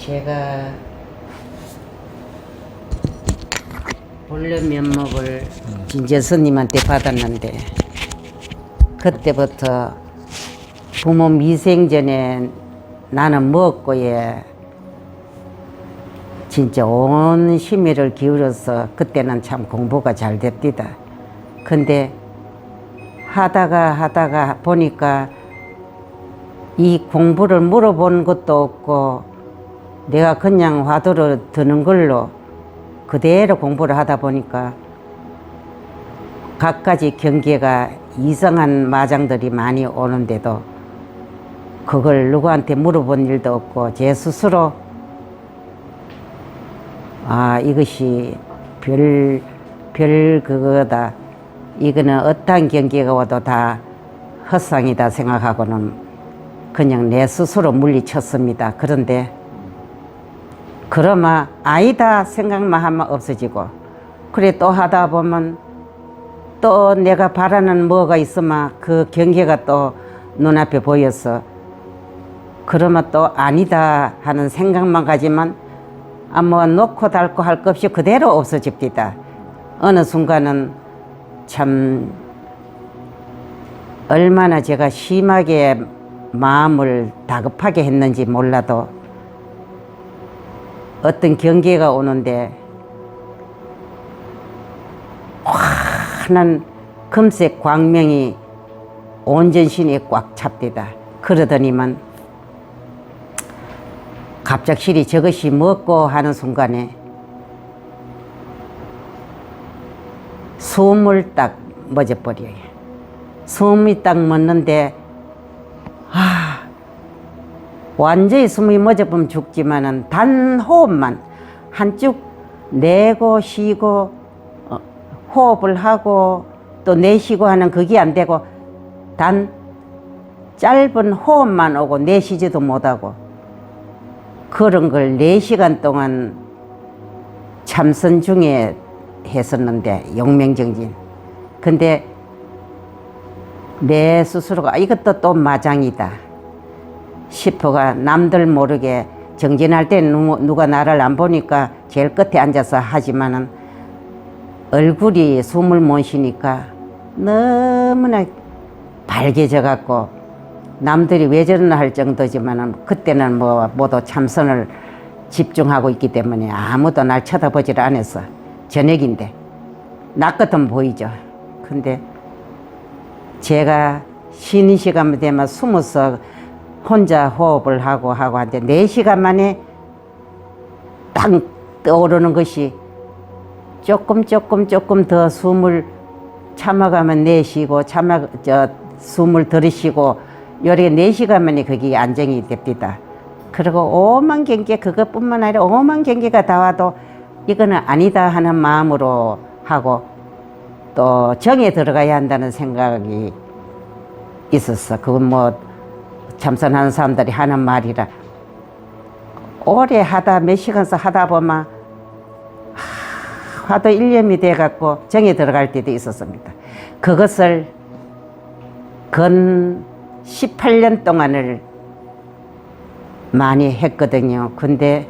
제가 본래 면목을 진재 스님한테 받았는데 그때부터 부모 미생 전에 나는 먹고에 진짜 온 심의를 기울여서 그때는 참 공부가 잘 됩디다. 근데 하다가 보니까 이 공부를 물어본 것도 없고 내가 그냥 화두를 드는 걸로 그대로 공부를 하다 보니까 갖가지 경계가 이상한 마장들이 많이 오는데도 그걸 누구한테 물어본 일도 없고 제 스스로 이것이 별 그거다, 이거는 어떠한 경계가 와도 다 헛상이다 생각하고는 그냥 내 스스로 물리쳤습니다. 그런데 그러면 아니다 생각만 하면 없어지고, 그래 또 하다 보면 또 내가 바라는 뭐가 있으면 그 경계가 또 눈앞에 보여서 그러면 또 아니다 하는 생각만 가지만 뭐 놓고 닳고 할 것 없이 그대로 없어집니다. 어느 순간은 참 얼마나 제가 심하게 마음을 다급하게 했는지 몰라도 어떤 경계가 오는데 환한 금색 광명이 온 전신에 꽉 찹디다. 그러더니만 갑작스레 저것이 먹고 하는 순간에 숨을 딱 멎어버려요. 숨이 딱 멎는데 완전히 숨이 멎어보면 죽지만은 단 호흡만 한쭉 내고 쉬고 호흡을 하고 또 내쉬고 하는 그게 안 되고 단 짧은 호흡만 오고 내쉬지도 못하고 그런 걸 4시간 동안 참선 중에 했었는데 용맹정진. 근데 내 스스로가 이것도 또 마장이다 싶어가 남들 모르게 정진할 때 누가 나를 안 보니까 제일 끝에 앉아서 하지만은 얼굴이 숨을 못 쉬니까 너무나 밝아져 갖고 남들이 왜 저러나 할 정도지만은 그때는 뭐 모두 참선을 집중하고 있기 때문에 아무도 날 쳐다보질 않았어. 저녁인데 낮 같으면 보이죠. 근데 제가 쉬는 시간 되면 숨어서 혼자 호흡을 하고 한데 4시간 만에 딱 떠오르는 것이 조금 더 숨을 참아가면 내쉬고 숨을 들이쉬고 요래 4시간 만에 그게 안정이 됩니다. 그리고 오만 경계, 그것뿐만 아니라 오만 경계가 다 와도 이거는 아니다 하는 마음으로 하고 또 정에 들어가야 한다는 생각이 있었어. 그건 뭐 참선하는 사람들이 하는 말이라. 오래 하다 몇 시간씩 하다 보면 화도 일념이 돼갖고 정에 들어갈 때도 있었습니다. 그것을 근 18년 동안을 많이 했거든요. 근데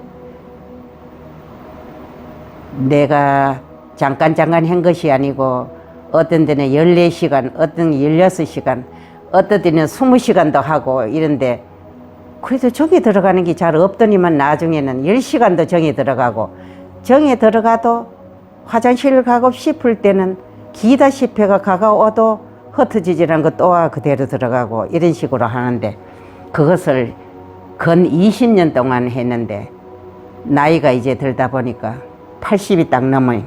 내가 잠깐 한 것이 아니고 어떤 데는 14시간, 어떤 16시간, 어떤 데는 20시간도 하고 이런데 그래도 정에 들어가는 게 잘 없더니만 나중에는 10시간도 정에 들어가고 정에 들어가도 화장실 가고 싶을 때는 기다 싶어가 가까워도 흩어지지라는 거 또 그대로 들어가고 이런 식으로 하는데 그것을 근 20년 동안 했는데 나이가 이제 들다 보니까 80이 딱 넘어요.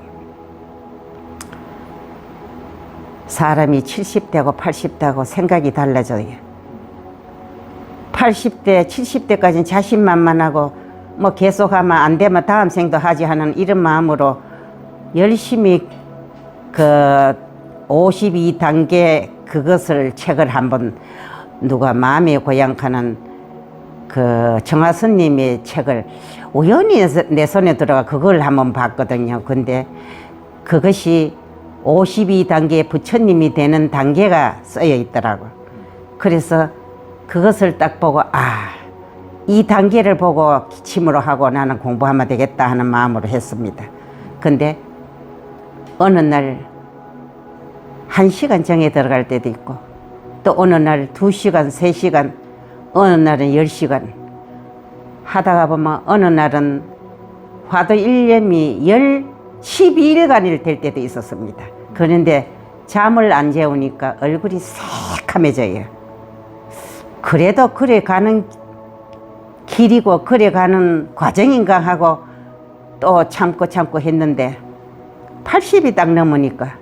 사람이 70대고 80대고 생각이 달라져요. 80대, 70대까지는 자신만만하고 뭐 계속하면 안 되면 다음 생도 하지 하는 이런 마음으로 열심히 그 52단계 그것을 책을 한번 누가 마음의 고향하는 그 정화스님의 책을 우연히 내 손에 들어가 그걸 한번 봤거든요. 근데 그것이 52단계 부처님이 되는 단계가 쓰여 있더라고. 그래서 그것을 딱 보고 이 단계를 보고 기침으로 하고 나는 공부하면 되겠다 하는 마음으로 했습니다. 근데 어느 날 1시간 정에 들어갈 때도 있고 또 어느 날 2시간, 3시간, 어느 날은 10시간 하다가 보면 어느 날은 화도 1년이 12일간일 될 때도 있었습니다. 그런데 잠을 안 재우니까 얼굴이 새카매져요. 그래도 그래 가는 길이고 그래 가는 과정인가 하고 또 참고 했는데 80이 딱 넘으니까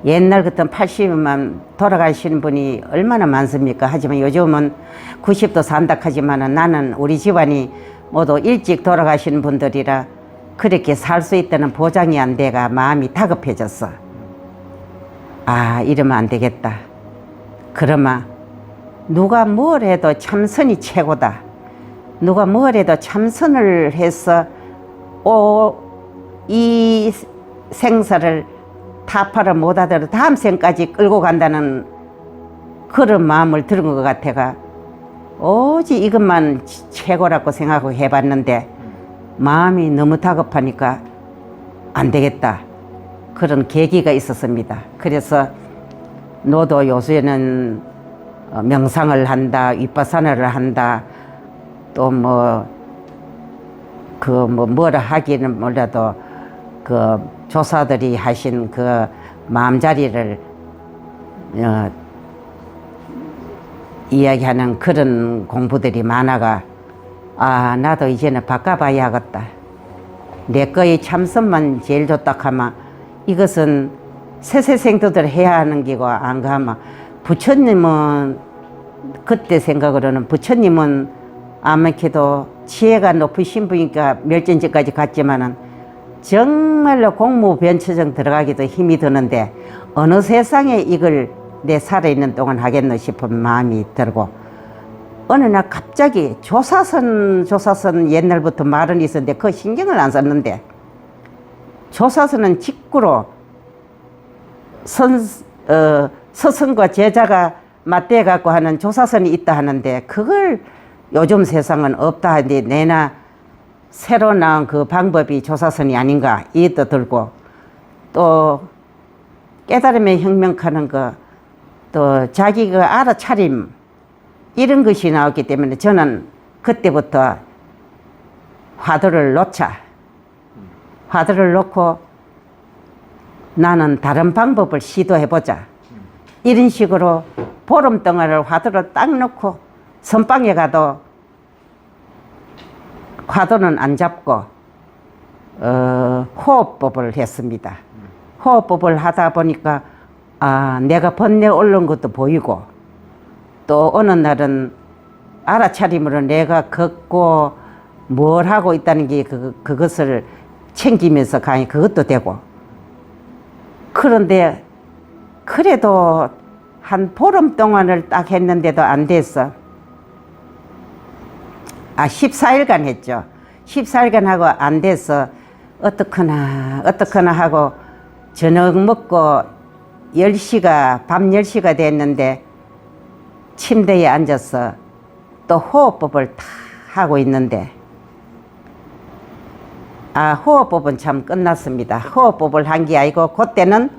옛날 같은 80만 돌아가시는 분이 얼마나 많습니까? 하지만 요즘은 90도 산다 하지만 나는 우리 집안이 모두 일찍 돌아가시는 분들이라 그렇게 살 수 있다는 보장이 안 돼가 마음이 다급해졌어. 이러면 안 되겠다. 그러면 누가 뭘 해도 참선이 최고다. 누가 뭘 해도 참선을 해서 이 생사를 타파를 못하더라도 다음 생까지 끌고 간다는 그런 마음을 들은 것 같아가 오직 이것만 최고라고 생각하고 해봤는데 마음이 너무 다급하니까 안 되겠다. 그런 계기가 있었습니다. 그래서 너도 요새는 명상을 한다, 윗바사나를 한다, 또 뭐라 하기는 몰라도 그 조사들이 하신 그 마음자리를 이야기하는 그런 공부들이 많아가 나도 이제는 바꿔봐야 하겠다. 내 거의 참선만 제일 좋다 하면 이것은 세세생도들 해야 하는 기고 안 가면 부처님은 그때 생각으로는 부처님은 아무래도 지혜가 높으신 분이니까 멸전지까지 갔지만은 정말로 공무변처정 들어가기도 힘이 드는데 어느 세상에 이걸 내 살아있는 동안 하겠노 싶은 마음이 들고 어느 날 갑자기 조사선 옛날부터 말은 있었는데 그 신경을 안 썼는데 조사선은 직구로 스승과 제자가 맞대 갖고 하는 조사선이 있다 하는데 그걸 요즘 세상은 없다 하는데 내나 새로 나온 그 방법이 조사선이 아닌가 이 또 들고 또 깨달음의 혁명하는 거 또 자기가 알아차림 이런 것이 나왔기 때문에 저는 그때부터 화두를 놓고 나는 다른 방법을 시도해보자 이런 식으로 보름 동안을 화두를 딱 놓고 선방에 가도 화두는 안 잡고 호흡법을 했습니다. 호흡법을 하다 보니까 내가 번뇌 올라온 것도 보이고 또 어느 날은 알아차림으로 내가 걷고 뭘 하고 있다는 게 그것을 챙기면서 가니 그것도 되고 그런데 그래도 한 보름 동안을 딱 했는데도 안 됐어. 14일간 했죠. 14일간 하고 안 돼서 어떡하나 하고 저녁 먹고 밤 10시가 됐는데 침대에 앉아서 또 호흡법을 다 하고 있는데 호흡법은 참 끝났습니다. 호흡법을 한 게 아니고 그때는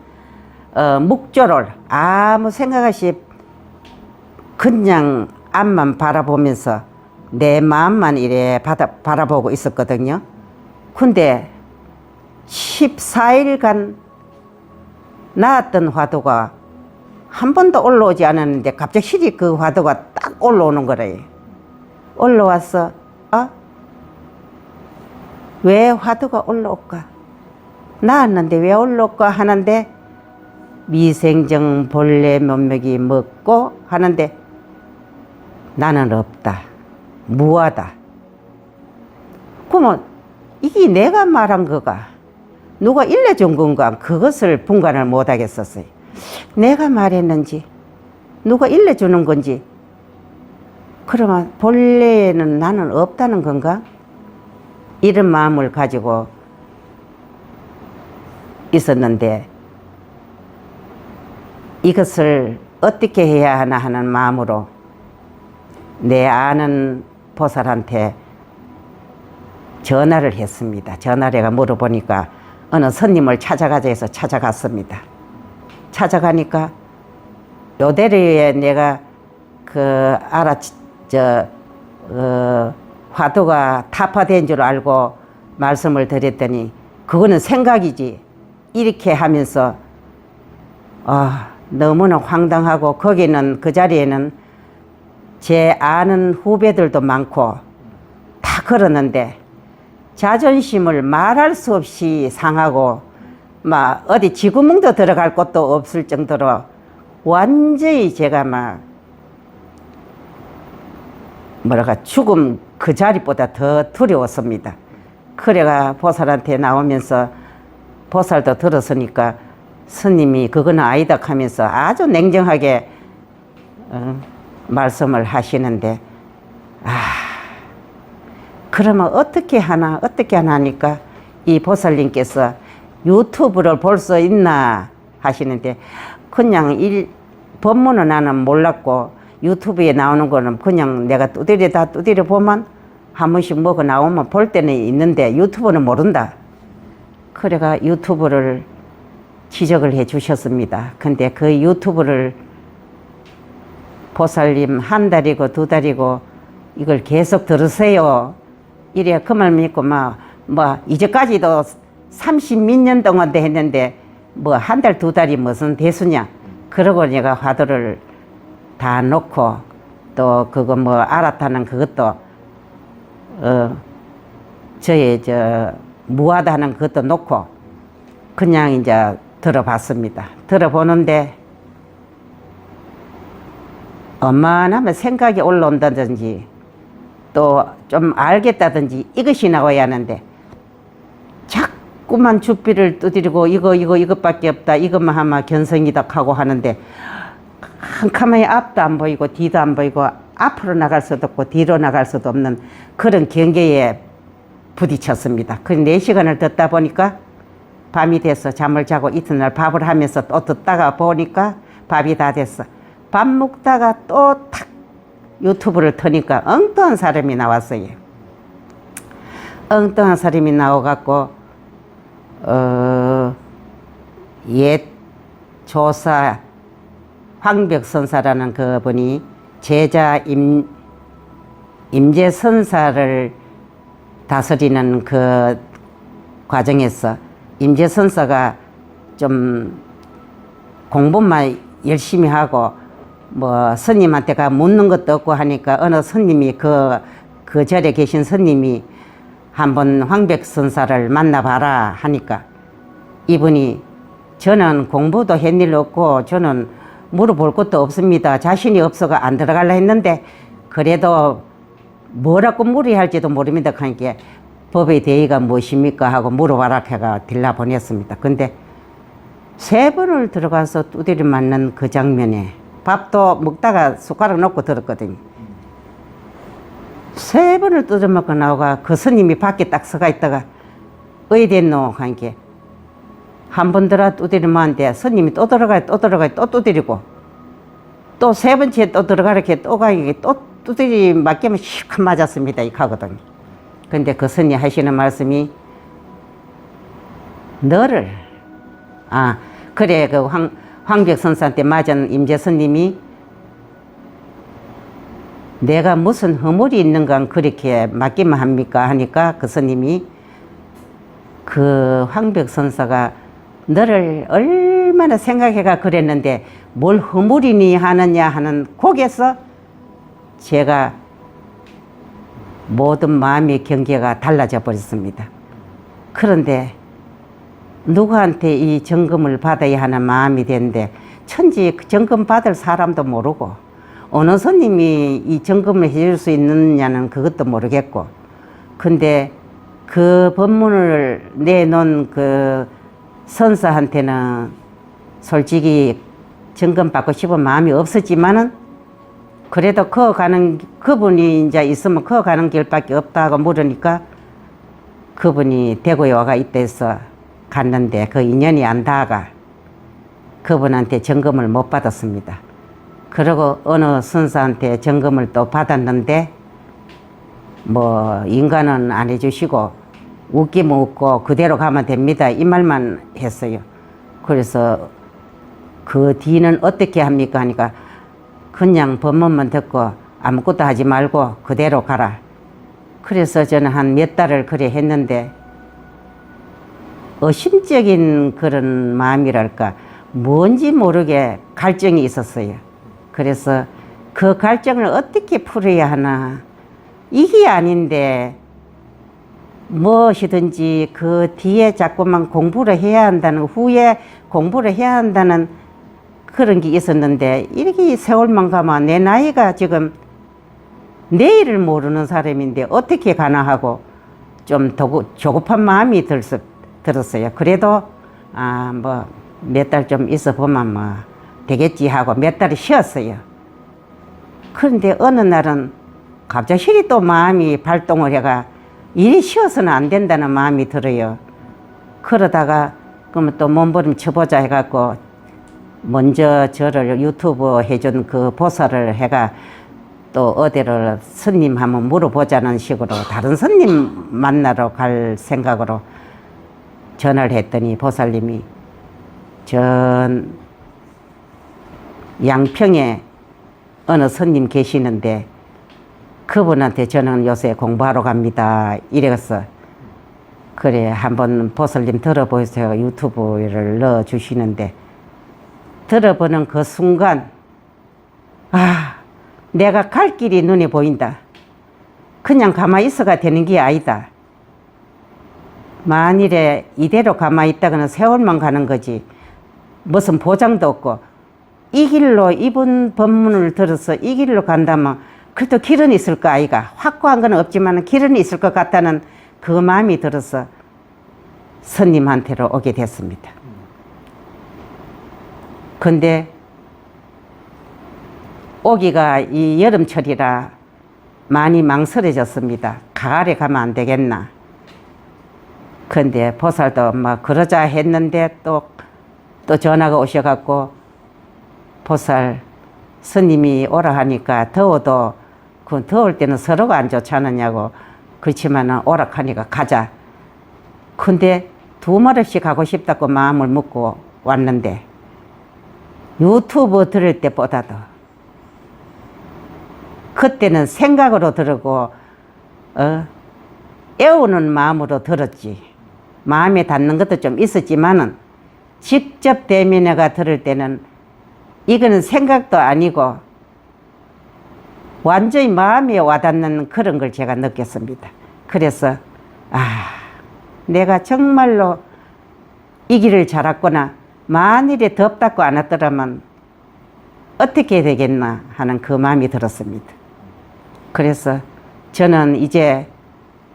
묵조를 아무 생각 없이 그냥 앞만 바라보면서 내 마음만 이래 바라보고 있었거든요. 근데 14일간 나왔던 화두가 한 번도 올라오지 않았는데 갑자기 그 화두가 딱 올라오는 거래요. 올라와서 왜 화두가 올라올까? 나왔는데 왜 올라올까 하는데 미생정 본래 면목이 먹고 하는데 나는 없다. 무하다. 그러면 이게 내가 말한 거가 누가 일러준 건가 그것을 분간을 못 하겠었어요. 내가 말했는지 누가 일러주는 건지 그러면 본래에는 나는 없다는 건가? 이런 마음을 가지고 있었는데 이것을 어떻게 해야 하나 하는 마음으로 내 아는 보살한테 전화를 했습니다. 전화를 해가 물어보니까 어느 스님을 찾아가자 해서 찾아갔습니다. 찾아가니까 요대리에 내가 화두가 타파된 줄 알고 말씀을 드렸더니 그거는 생각이지 이렇게 하면서 너무나 황당하고 거기는 그 자리에는 제 아는 후배들도 많고 다 그러는데 자존심을 말할 수 없이 상하고 막 어디 지구멍도 들어갈 곳도 없을 정도로 완전히 제가 막 죽음 그 자리보다 더 두려웠습니다. 그래가 보살한테 나오면서 보살도 들었으니까 스님이 그거는 아니다 하면서 아주 냉정하게 말씀을 하시는데 그러면 어떻게 하나 하니까 이 보살님께서 유튜브를 볼 수 있나 하시는데 그냥 법문은 나는 몰랐고 유튜브에 나오는 거는 그냥 내가 두드려 보면 한 번씩 뭐가 나오면 볼 때는 있는데 유튜브는 모른다. 그래가 유튜브를 지적을 해 주셨습니다. 근데 그 유튜브를 보살님 한 달이고 두 달이고 이걸 계속 들으세요. 이래 그 말 믿고 이제까지도 30몇 년 동안 했는데 한 달 두 달이 무슨 대수냐. 그러고 내가 화두를 다 놓고 또 그거 알았다는 그것도 저의 무하다는 그것도 놓고 그냥 이제 들어봤습니다. 들어보는데 얼마나 생각이 올라온다든지 또 좀 알겠다든지 이것이 나와야 하는데 자꾸만 주비를 두드리고 이것밖에 없다 이것만 하면 견성이다 하고 하는데 한 가만히 앞도 안 보이고 뒤도 안 보이고 앞으로 나갈 수도 없고 뒤로 나갈 수도 없는 그런 경계에 부딪혔습니다. 그 4시간을 듣다 보니까 밤이 돼서 잠을 자고 이튿날 밥을 하면서 또 듣다가 보니까 밥이 다 됐어. 밥 먹다가 또 탁 유튜브를 트니까 엉뚱한 사람이 나왔어요. 엉뚱한 사람이 나와갖고 옛 조사 황벽선사라는 그분이 제자 임재선사를 다스리는 그 과정에서 임재선사가 좀 공부만 열심히 하고 스님한테가 묻는 것도 없고 하니까 어느 스님이 그 절에 계신 스님이 한번 황백선사를 만나봐라 하니까 이분이 저는 공부도 했일 없고 저는 물어볼 것도 없습니다. 자신이 없어가 안 들어가려 했는데 그래도 뭐라고 물어야 할지도 모릅니다. 하니까 법의 대의가 무엇입니까 하고 물어봐라 해가 들라 보냈습니다. 근데 3번을 들어가서 두드려 맞는 그 장면에 밥도 먹다가 숟가락 놓고 들었거든요. 3번을 두드려 맞고 나오가 그 스님이 밖에 딱 서가 있다가 어디됐노 하니까 한 번 들어 두드려 맞는데 스님이 또 들어가요 또 두드리고 또 3번째 또 들어가라 이렇게 또 가기 또 두드리 맞기면 실컷 맞았습니다. 이 가거든요. 근데 그 스님 하시는 말씀이 너를 그래 그 황벽선사한테 맞은 임재선님이 내가 무슨 허물이 있는가 그렇게 맡기만 합니까 하니까 그 스님이 그 황벽선사가 너를 얼마나 생각해가 그랬는데 뭘 허물이니 하느냐 하는 곡에서 제가 모든 마음의 경계가 달라져 버렸습니다. 그런데 누구한테 이 점검을 받아야 하는 마음이 되는데 천지 점검 받을 사람도 모르고 어느 스님이 이 점검을 해줄 수 있느냐는 그것도 모르겠고 근데 그 법문을 내놓은 그 선사한테는 솔직히 점검 받고 싶은 마음이 없었지만은 그래도 그분이 이제 있으면 가는 길밖에 없다고 물으니까 그분이 대구에 와가 있대서 갔는데 그 인연이 안 닿아가 그분한테 점검을 못 받았습니다. 그러고 어느 선사한테 점검을 또 받았는데 뭐 인간은 안 해주시고 웃기면 웃고 그대로 가면 됩니다 이 말만 했어요. 그래서 그 뒤는 어떻게 합니까 하니까 그냥 법문만 듣고 아무것도 하지 말고 그대로 가라. 그래서 저는 한 몇 달을 그래 했는데 의심적인 그런 마음이랄까 뭔지 모르게 갈증이 있었어요. 그래서 그 갈증을 어떻게 풀어야 하나, 이게 아닌데 무엇이든지 그 뒤에 자꾸만 공부를 해야 한다는, 후에 공부를 해야 한다는 그런 게 있었는데 이렇게 세월만 가면 내 나이가 지금 내일을 모르는 사람인데 어떻게 가나 하고 좀 조급한 마음이 들었어요. 그래도 뭐 몇 달 좀 있어 보면 뭐 되겠지 하고 몇 달을 쉬었어요. 그런데 어느 날은 갑자기 또 마음이 발동을 해가 일이 쉬어서는 안 된다는 마음이 들어요. 그러다가 그러면 또 몸부림 쳐보자 해갖고 먼저 저를 유튜브 해준 그 보살을 해가 또 어디를 스님 한번 물어보자는 식으로 다른 스님 만나러 갈 생각으로 전화를 했더니 보살님이 전 양평에 어느 스님 계시는데 그분한테 저는 요새 공부하러 갑니다 이래서 그래 한번 보살님 들어보세요 유튜브를 넣어주시는데 들어보는 그 순간 내가 갈 길이 눈에 보인다. 그냥 가만히 있어가 되는 게 아니다. 만일에 이대로 가만히 있다가는 세월만 가는 거지 무슨 보장도 없고 이 길로 이분 법문을 들어서 이 길로 간다면 그래도 길은 있을 거 아이가. 확고한 건 없지만 길은 있을 것 같다는 그 마음이 들어서 스님한테로 오게 됐습니다. 근데 오기가 이 여름철이라 많이 망설여졌습니다. 가을에 가면 안 되겠나. 근데 보살도 막 그러자 했는데 또 전화가 오셔갖고 보살 스님이 오라 하니까 더워도 그 더울 때는 서로가 안 좋지 않느냐고. 그렇지만 오락하니까 가자. 근데 두 말없이 가고 싶다고 마음을 먹고 왔는데 유튜브 들을 때보다도 그때는 생각으로 들고 애우는 마음으로 들었지. 마음에 닿는 것도 좀 있었지만은 직접 대면회가 들을 때는 이거는 생각도 아니고 완전히 마음에 와닿는 그런 걸 제가 느꼈습니다. 그래서 내가 정말로 이 길을 잘 왔구나. 만일에 덥다고 안 왔더라면 어떻게 되겠나 하는 그 마음이 들었습니다. 그래서 저는 이제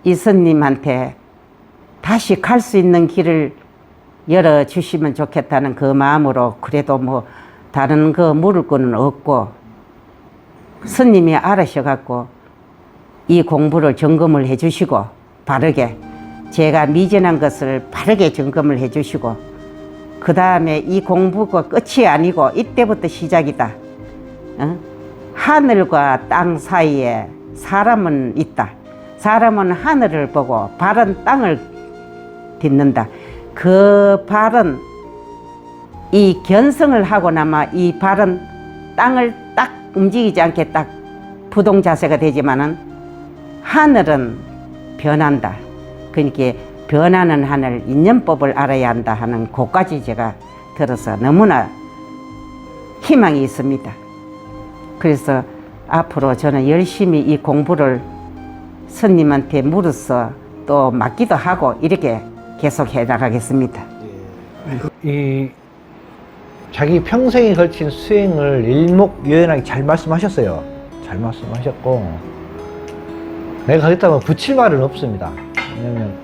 이 스님한테 다시 갈 수 있는 길을 열어주시면 좋겠다는 그 마음으로 그래도 뭐 다른 거 물을 거는 없고 스님이 알으셔갖고 이 공부를 점검을 해주시고 바르게 제가 미진한 것을 바르게 점검을 해주시고 그 다음에 이 공부가 끝이 아니고 이때부터 시작이다. 하늘과 땅 사이에 사람은 있다. 사람은 하늘을 보고 발은 땅을 딛는다. 그 발은 이 견성을 하고 나마 이 발은 땅을 딱 움직이지 않게 딱 부동 자세가 되지만은 하늘은 변한다. 그러니까 변하는 하늘 인연법을 알아야 한다 하는 것까지 제가 들어서 너무나 희망이 있습니다. 그래서 앞으로 저는 열심히 이 공부를 스님한테 물어서 또 맡기도 하고 이렇게 계속 해 나가겠습니다. 이 자기 평생에 걸친 수행을 일목요연하게 잘 말씀하셨어요. 잘 말씀하셨고 내가 하겠다고 붙일 말은 없습니다. 왜냐면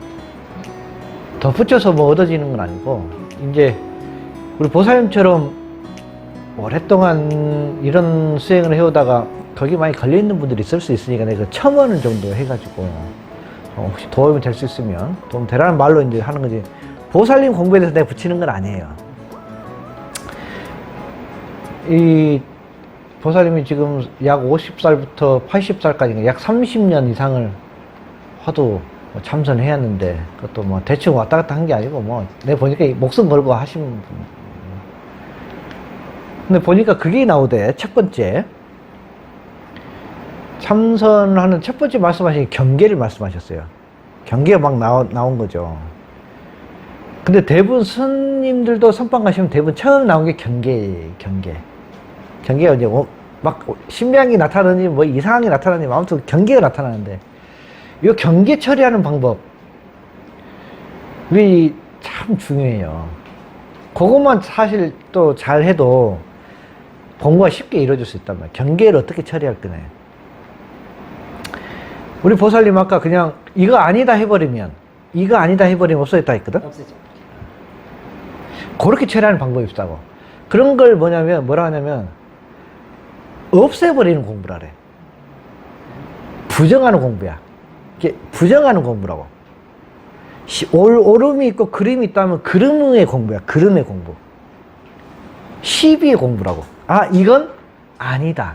덧붙여서 뭐 얻어지는 건 아니고 이제 우리 보살님처럼 오랫동안 이런 수행을 해오다가 거기 많이 걸려있는 분들이 있을 수 있으니까 내가 첨언을 정도 해가지고 혹시 도움이 될 수 있으면 도움 되라는 말로 이제 하는 거지 보살님 공부에 대해서 내가 붙이는 건 아니에요. 이 보살님이 지금 약 50살부터 80살까지 약 30년 이상을 화두 참선해왔는데, 그것도 뭐 대충 왔다 갔다 한 게 아니고, 뭐, 내가 보니까 목숨 걸고 하신 분. 근데 보니까 그게 나오대. 첫 번째. 참선하는 첫 번째 말씀하신 경계를 말씀하셨어요. 경계가 막 나온 거죠. 근데 대부분 스님들도 선방 가시면 대부분 처음 나온 게 경계. 경계가 이제 막 신비한 게 나타나니 뭐 이상한 게 나타나니 아무튼 경계가 나타나는데, 이 경계 처리하는 방법이 참 중요해요. 그것만 사실 또 잘 해도 공부가 쉽게 이루어질 수 있단 말이에요. 경계를 어떻게 처리할 거냐. 우리 보살님 아까 그냥 이거 아니다 해버리면 없어졌다 했거든? 없어져. 그렇게 처리하는 방법이 없다고. 그런 걸 뭐라 하냐면 없애버리는 공부라래. 부정하는 공부야. 이게 부정하는 공부라고. 오름이 있고 그림이 있다면 그름의 공부야. 그름의 공부. 시비의 공부라고. 아, 이건 아니다.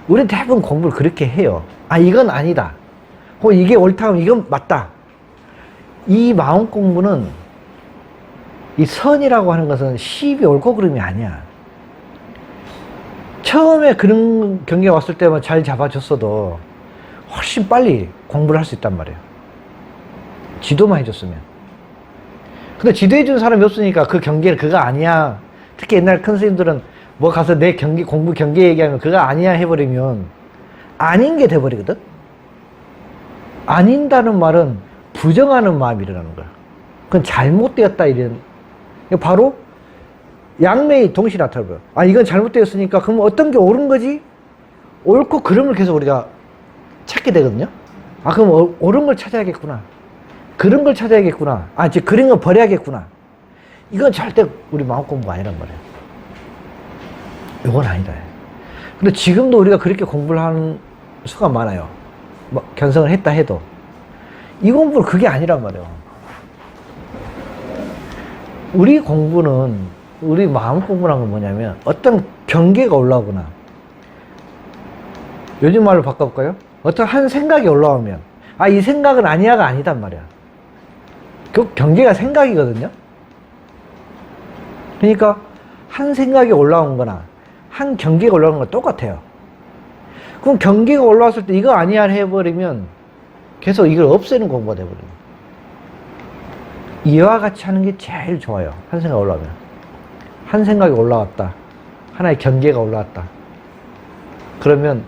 우리 대부분 공부를 그렇게 해요. 아, 이건 아니다. 이게 옳다 하면 이건 맞다. 이 마음 공부는, 이 선이라고 하는 것은 시비 옳고 그름이 아니야. 처음에 그런 경계가 왔을 때만 잘 잡아줬어도 훨씬 빨리 공부를 할 수 있단 말이에요. 지도만 해줬으면. 근데 지도해준 사람이 없으니까 그 경계를 그거 아니야. 특히 옛날 큰 스님들은 뭐 가서 내 공부 경계 얘기하면 그거 아니야 해버리면 아닌 게 돼버리거든? 아닌다는 말은 부정하는 마음이 일어나는 거야. 그건 잘못되었다 이런. 바로 양면이 동시에 나타나버려. 아, 이건 잘못되었으니까 그럼 어떤 게 옳은 거지? 옳고 그름을 계속 우리가 찾게 되거든요. 아, 그럼 옳은 걸 찾아야겠구나. 그런 걸 찾아야겠구나. 아, 이제 그런 거 버려야겠구나. 이건 절대 우리 마음 공부가 아니란 말이에요. 이건 아니다. 근데 지금도 우리가 그렇게 공부를 하는 수가 많아요. 뭐 견성을 했다 해도 이 공부는 그게 아니란 말이에요. 우리 공부는, 우리 마음 공부란 건 뭐냐면 어떤 경계가 올라오거나, 요즘 말로 바꿔볼까요? 어떤 한 생각이 올라오면 아, 이 생각은 아니야가 아니단 말이야. 그 경계가 생각이거든요. 그러니까 한 생각이 올라온 거나 한 경계가 올라오는 건 똑같아요. 그럼 경계가 올라왔을 때 이거 아니야 해버리면 계속 이걸 없애는 공부가 돼버려요. 이와 같이 하는 게 제일 좋아요. 한 생각 올라오면. 한 생각이 올라왔다. 하나의 경계가 올라왔다. 그러면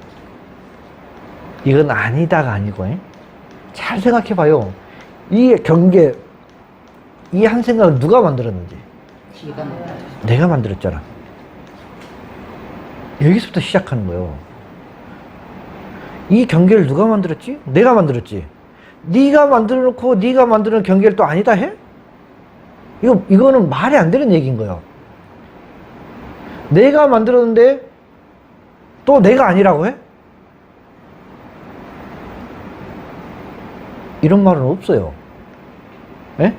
이건 아니다가 아니고, 잘 생각해봐요. 이 경계, 이 한 생각을 누가 만들었는지. 내가 만들었잖아. 여기서부터 시작하는 거예요. 이 경계를 누가 만들었지? 내가 만들었지. 네가 만들어 놓고 네가 만드는 경계를 또 아니다 해? 이거는 말이 안 되는 얘기인 거예요. 내가 만들었는데 또 내가 아니라고 해? 이런 말은 없어요. 예?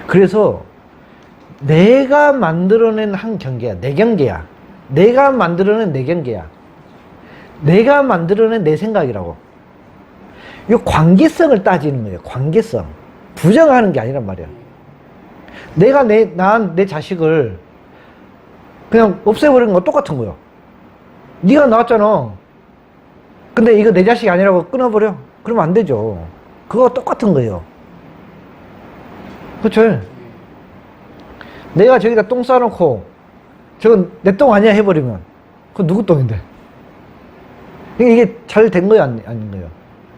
그래서 내가 만들어낸 한 경계야. 내 경계야. 내가 만들어낸 내 경계야. 내가 만들어낸 내 생각이라고. 이 관계성을 따지는 거예요. 관계성. 부정하는 게 아니란 말이야. 내가 내 자식을 그냥 없애버리는 거 똑같은 거예요. 네가 낳았잖아. 근데 이거 내 자식이 아니라고 끊어버려. 그러면 안 되죠. 그거 똑같은 거예요. 그쵸? 내가 저기다 똥 싸놓고 저건 내 똥 아니야 해버리면 그건 누구 똥인데? 이게 잘 된 거예요? 아닌 거예요?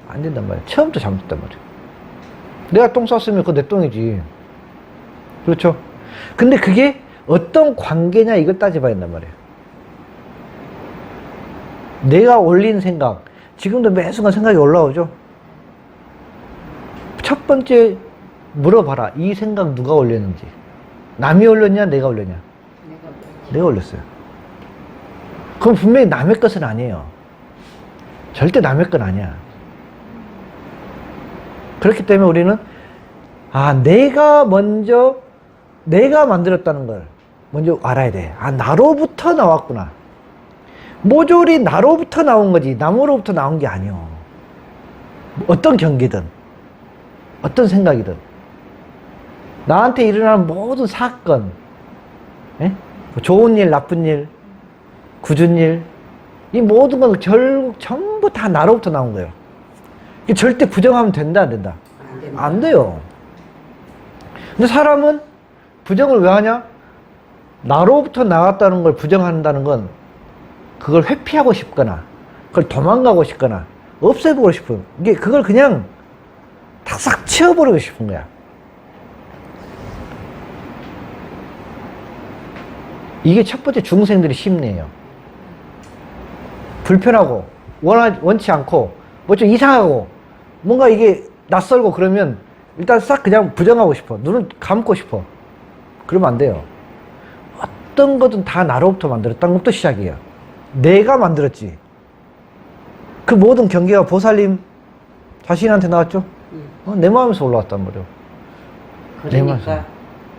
안 된단 말이에요. 처음부터 잘못됐단 말이에요. 내가 똥 쌌으면 그거 내 똥이지. 그렇죠? 근데 그게 어떤 관계냐 이걸 따져봐야 된단 말이에요. 내가 올린 생각, 지금도 매 순간 생각이 올라오죠? 첫 번째 물어봐라. 이 생각 누가 올렸는지. 남이 올렸냐 내가 올렸냐? 내가 올렸어요. 그럼 분명히 남의 것은 아니에요. 절대 남의 건 아니야. 그렇기 때문에 우리는 내가 만들었다는 걸 먼저 알아야 돼. 아, 나로부터 나왔구나. 모조리 나로부터 나온 거지 남으로부터 나온 게 아니오. 어떤 경계든 어떤 생각이든 나한테 일어나는 모든 사건, 예? 좋은 일, 나쁜 일, 굳은 일, 이 모든 건 결국 전부 다 나로부터 나온 거예요. 이게 절대 부정하면 된다, 안 된다? 안 돼요. 근데 사람은 부정을 왜 하냐? 나로부터 나왔다는 걸 부정한다는 건 그걸 회피하고 싶거나 그걸 도망가고 싶거나 없애보고 싶은, 이게 그걸 그냥 다 싹 치워버리고 싶은 거야. 이게 첫 번째 중생들의 심리예요. 불편하고 원치 않고 뭐 좀 이상하고 뭔가 이게 낯설고 그러면 일단 싹 그냥 부정하고 싶어. 눈을 감고 싶어. 그러면 안 돼요. 어떤 것은 다 나로부터 만들었다는 것부터 시작이에요. 내가 만들었지. 그 모든 경계가 보살님 자신한테 나왔죠? 내 마음에서 올라왔단 말이에요. 그러니까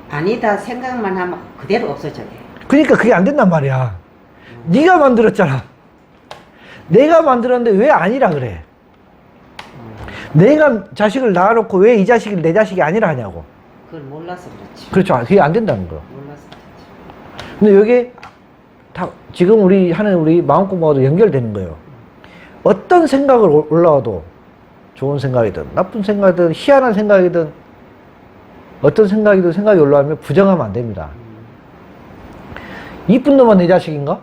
아니다 생각만 하면 그대로 없어져요. 그러니까 그게 안 된단 말이야. 네가 만들었잖아. 내가 만들었는데 왜 아니라 그래? 내가 자식을 낳아놓고 왜 이 자식이 내 자식이 아니라 하냐고. 그걸 몰라서 그렇지. 그렇죠. 그게 안 된다는 거예요. 몰라서 그렇지. 근데 여기 다 지금 우리 하는 우리 마음 공부하고도 연결되는 거예요. 어떤 생각을 올라와도 좋은 생각이든 나쁜 생각이든 희한한 생각이든 어떤 생각이든 생각이 올라오면 부정하면 안 됩니다. 이쁜 놈은 내 자식인가?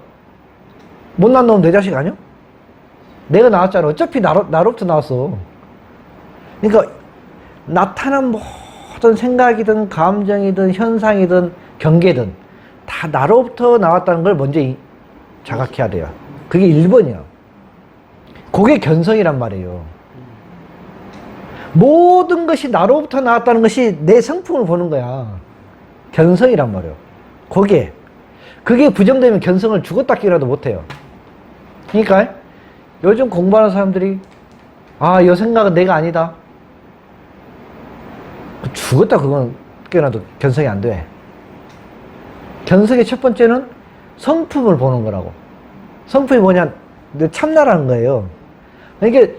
못난 놈은 내 자식 아니야? 내가 나왔잖아. 어차피 나로부터 나왔어. 그러니까 나타난 모든 생각이든 감정이든 현상이든 경계든 다 나로부터 나왔다는 걸 먼저 자각해야 돼요. 그게 1번이야. 그게 견성이란 말이에요. 모든 것이 나로부터 나왔다는 것이 내 성품을 보는 거야. 견성이란 말이에요. 그게 부정되면 견성을 죽었다 깨라도 못해요. 그러니까 요즘 공부하는 사람들이 이 생각은 내가 아니다. 죽었다 그건 깨어나도 견성이 안 돼. 견성의 첫 번째는 성품을 보는 거라고. 성품이 뭐냐? 참나라는 거예요. 그러니까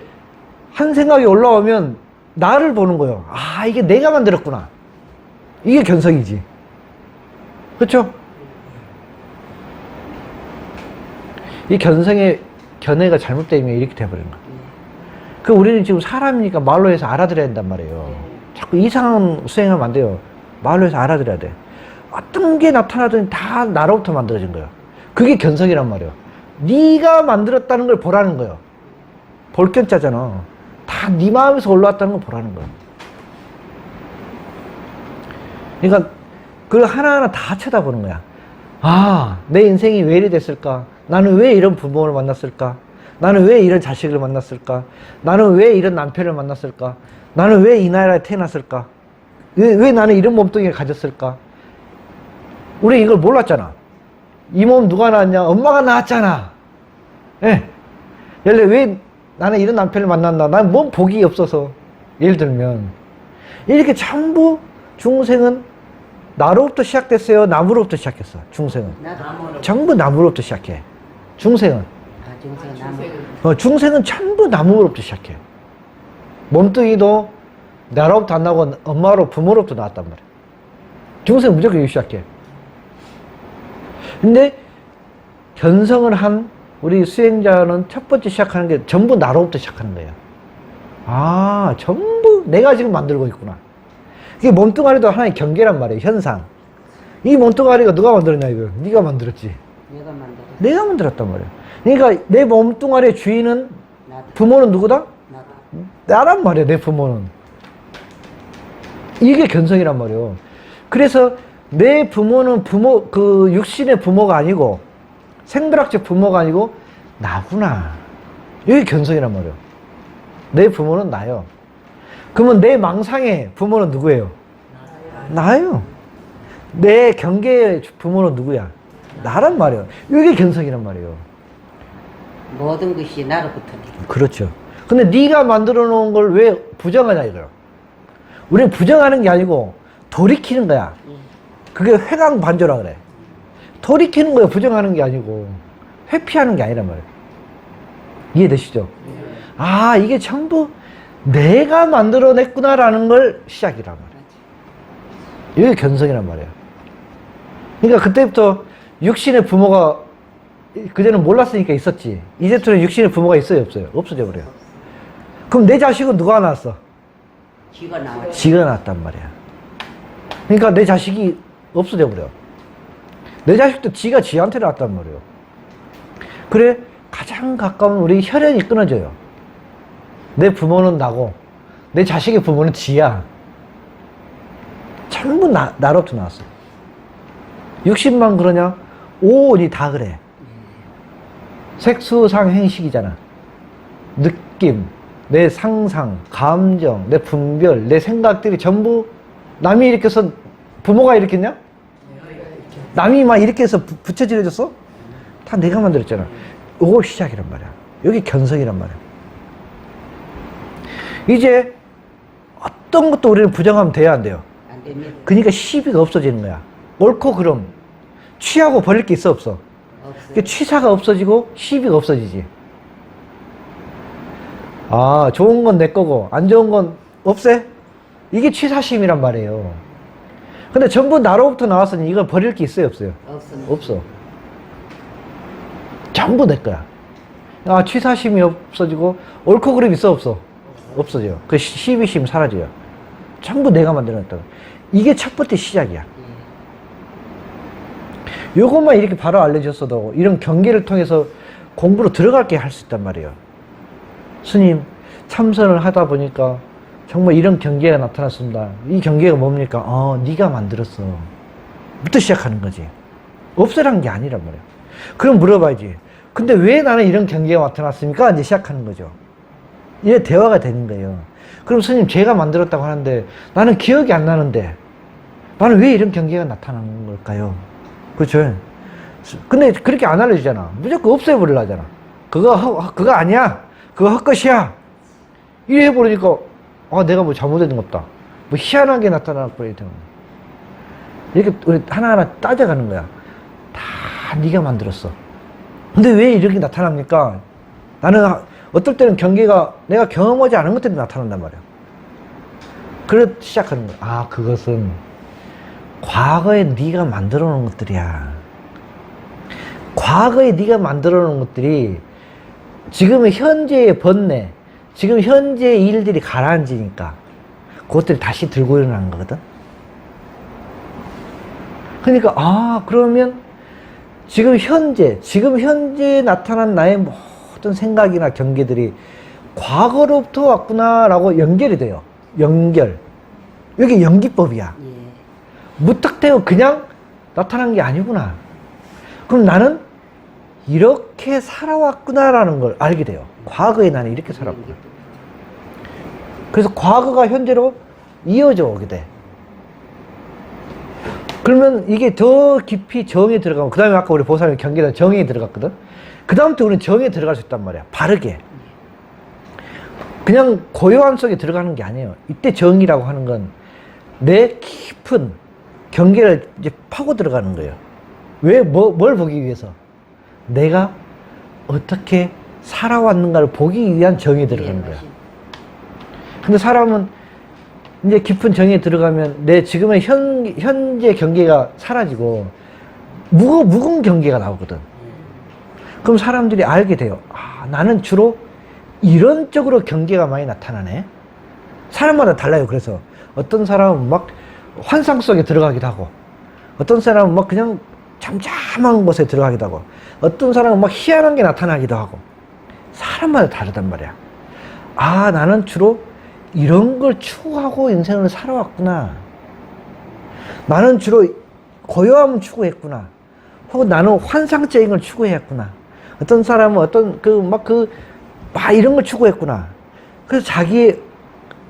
한 생각이 올라오면 나를 보는 거예요. 이게 내가 만들었구나. 이게 견성이지. 그렇죠? 이 견성의 견해가 잘못되면 이렇게 돼버리는 거야. 그 우리는 지금 사람이니까 말로 해서 알아들어야 된단 말이에요. 자꾸 이상한 수행하면 안 돼요. 말로 해서 알아들어야 돼. 어떤 게 나타나든 다 나로부터 만들어진 거예요. 그게 견성이란 말이에요. 네가 만들었다는 걸 보라는 거예요. 볼 견자잖아. 다 네 마음에서 올라왔다는 걸 보라는 거예요. 그러니까 그걸 하나하나 다 쳐다보는 거야. 내 인생이 왜 이리 됐을까? 나는 왜 이런 부모를 만났을까? 나는 왜 이런 자식을 만났을까? 나는 왜 이런 남편을 만났을까? 나는 왜 이 나라에 태어났을까? 왜 나는 이런 몸뚱이를 가졌을까? 우리 이걸 몰랐잖아. 이 몸 누가 낳았냐? 엄마가 낳았잖아. 예. 왜 나는 이런 남편을 만났나? 난 뭔 복이 없어서. 예를 들면 이렇게 전부 중생은 나로부터 시작됐어요? 나무로부터 시작했어? 중생은 전부 나무로부터 시작해. 중생은 중생은 전부 나무로부터 시작해. 몸뚱이도 나로부터 안 나고 엄마로 부모로부터 나왔단 말이야. 중생은 무조건 여기 시작해. 근데 견성을 한 우리 수행자는 첫 번째 시작하는 게 전부 나로부터 시작하는 거예요. 전부 내가 지금 만들고 있구나. 이게 몸뚱아리도 하나의 경계란 말이에요. 현상. 이 몸뚱아리가 누가 만들었냐 이거. 네가 만들었지. 내가 만들었단 말이야. 그러니까 내 몸뚱아리의 주인은 부모는 누구다? 나란 말이야. 내 부모는. 이게 견성이란 말이에요. 그래서 내 부모는 그 육신의 부모가 아니고 생들학적 부모가 아니고 나구나. 이게 견성이란 말이에요. 내 부모는 나요. 그러면 내 망상의 부모는 누구예요? 나예요. 내 경계의 부모는 누구야? 나란 말이에요. 이게 견성이란 말이에요. 모든 것이 나로부터네. 그렇죠. 근데 네가 만들어 놓은 걸 왜 부정하냐 이거요. 우리는 부정하는 게 아니고 돌이키는 거야. 그게 회광반조라 그래. 돌이키는 거예요. 부정하는 게 아니고. 회피하는 게 아니란 말이에요. 이해되시죠? 아, 이게 전부 내가 만들어냈구나라는 걸 시작이란 말이에요. 이게 견성이란 말이에요. 그러니까 그때부터 육신의 부모가, 그전에는 몰랐으니까 있었지. 이제부터는 육신의 부모가 있어요, 없어요? 없어져 버려요. 그럼 내 자식은 누가 낳았어? 지가 나왔지. 지가 낳았단 말이야. 그러니까 내 자식이 없어져 버려. 내 자식도 지가 지한테 낳았단 말이에요. 그래, 가장 가까운 우리 혈연이 끊어져요. 내 부모는 나고, 내 자식의 부모는 지야. 전부 나로부터 나왔어. 육신만 그러냐? 오온이 다 그래. 색수상 행식이잖아. 느낌, 내 상상, 감정, 내 분별, 내 생각들이 전부 남이 일으켜서 부모가 일으켰냐? 남이 막 이렇게 해서 붙여지려졌어? 다 내가 만들었잖아. 요거 시작이란 말이야. 여기 견성이란 말이야. 이제 어떤 것도 우리는 부정하면 돼야 안 돼요? 안 됩니다. 그러니까 시비가 없어지는 거야. 옳고 그름. 취하고 버릴 게 있어, 없어? 없어요. 취사가 없어지고 시비가 없어지지. 아, 좋은 건 내 거고 안 좋은 건 없애? 이게 취사심이란 말이에요. 근데 전부 나로부터 나왔으니 이걸 버릴 게 있어요, 없어요? 없습니다. 없어. 전부 내 거야. 아, 취사심이 없어지고 옳고 그름 있어, 없어? 없어져요. 그 시비심 사라져요. 전부 내가 만들어냈다. 이게 첫 번째 시작이야. 요것만 이렇게 바로 알려줬어도 이런 경계를 통해서 공부로 들어갈 게 할 수 있단 말이에요. 스님, 참선을 하다 보니까 정말 이런 경계가 나타났습니다. 이 경계가 뭡니까? 네가 만들었어. 부터 시작하는 거지. 없애란 게 아니란 말이에요. 그럼 물어봐야지. 근데 왜 나는 이런 경계가 나타났습니까? 이제 시작하는 거죠. 이게 대화가 되는 거예요. 그럼 스님, 제가 만들었다고 하는데 나는 기억이 안 나는데 나는 왜 이런 경계가 나타나는 걸까요? 그렇죠. 근데 그렇게 안 알려주잖아. 무조건 없애버리려 하잖아. 그거 아니야. 그거 헛것이야. 이래 해버리니까, 내가 뭐 잘못된 것 없다. 뭐 희한하게 나타날 거야. 이렇게 우리 하나하나 따져가는 거야. 다 네가 만들었어. 근데 왜 이렇게 나타납니까? 나는 어떨 때는 경계가 내가 경험하지 않은 것들이 나타난단 말이야. 그래 시작하는 거야. 아, 그것은 과거에 네가 만들어 놓은 것들이야. 과거에 네가 만들어 놓은 것들이 지금의 현재의 번뇌, 지금 현재의 일들이 가라앉으니까 그것들이 다시 들고 일어나는 거거든. 그러니까 그러면 지금 현재 나타난 나의 모든 생각이나 경계들이 과거로부터 왔구나라고 연결이 돼요. 연결. 이게 연기법이야. 무턱대고 그냥 나타난 게 아니구나. 그럼 나는 이렇게 살아왔구나라는 걸 알게 돼요. 과거에 나는 이렇게 살았구나. 그래서 과거가 현재로 이어져 오게 돼. 그러면 이게 더 깊이 정에 들어가면, 그 다음에 아까 우리 보살님 경계다 정에 들어갔거든. 그 다음부터 우리는 정에 들어갈 수 있단 말이야. 바르게. 그냥 고요함 속에 들어가는 게 아니에요. 이때 정이라고 하는 건 내 깊은 경계를 이제 파고 들어가는 거예요. 왜, 뭘 보기 위해서? 내가 어떻게 살아왔는가를 보기 위한 정에 들어가는 거야. 근데 사람은 이제 깊은 정에 들어가면 내 지금의 현재 경계가 사라지고 묵은 경계가 나오거든. 그럼 사람들이 알게 돼요. 나는 주로 이런 쪽으로 경계가 많이 나타나네. 사람마다 달라요. 그래서 어떤 사람은 막 환상 속에 들어가기도 하고, 어떤 사람은 막 그냥 잠잠한 곳에 들어가기도 하고, 어떤 사람은 막 희한한 게 나타나기도 하고, 사람마다 다르단 말이야. 나는 주로 이런 걸 추구하고 인생을 살아왔구나. 나는 주로 고요함을 추구했구나. 혹은 나는 환상적인 걸 추구했구나. 어떤 사람은 이런 걸 추구했구나. 그래서 자기의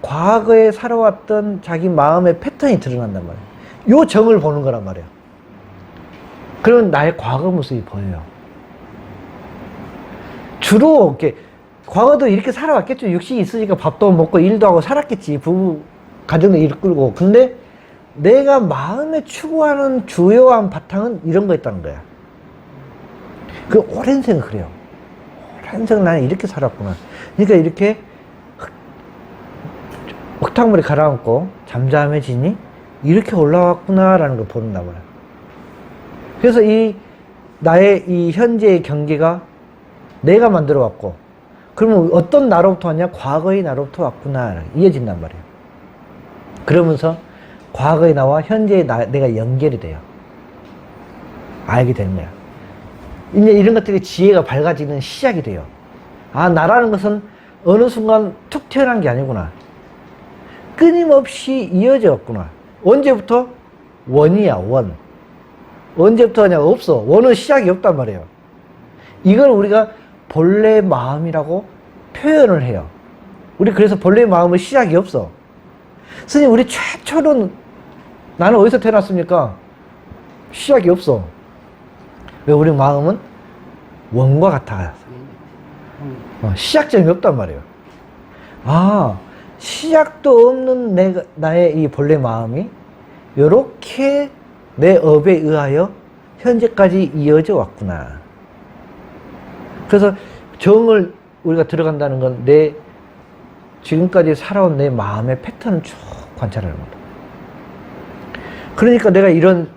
과거에 살아왔던 자기 마음의 패턴이 드러난단 말이에요. 요 정을 보는 거란 말이에요. 그러면 나의 과거 모습이 보여요. 주로 이렇게 과거도 이렇게 살아왔겠죠. 육신이 있으니까 밥도 먹고 일도 하고 살았겠지. 부부 가정도 이끌고. 근데 내가 마음에 추구하는 주요한 바탕은 이런 거였다는 거야. 그 오랜 생각 그래요. 오랜 생각 나는 이렇게 살았구나. 그러니까 이렇게 흙탕물에 가라앉고 잠잠해지니 이렇게 올라왔구나라는 걸 보는단 말이야. 그래서 이 나의 이 현재의 경계가 내가 만들어 왔고, 그러면 어떤 나로부터 왔냐? 과거의 나로부터 왔구나 이어진단 말이에요. 그러면서 과거의 나와 현재의 내가 연결이 돼요. 알게 되는 거야. 이제 이런 것들이 지혜가 밝아지는 시작이 돼요. 아, 나라는 것은 어느 순간 툭 튀어나온 게 아니구나. 끊임없이 이어져 왔구나. 언제부터? 원이야, 원. 언제부터 하냐? 없어. 원은 시작이 없단 말이에요. 이걸 우리가 본래 마음이라고 표현을 해요. 우리 그래서 본래 마음은 시작이 없어. 스님, 우리 최초로 나는 어디서 태어났습니까? 시작이 없어. 왜? 우리 마음은 원과 같아. 시작점이 없단 말이에요. 아, 시작도 없는 나의 이 본래 마음이 요렇게 내 업에 의하여 현재까지 이어져 왔구나. 그래서 정을 우리가 들어간다는 건 내 지금까지 살아온 내 마음의 패턴을 쭉 관찰하는 겁니다. 그러니까 내가 이런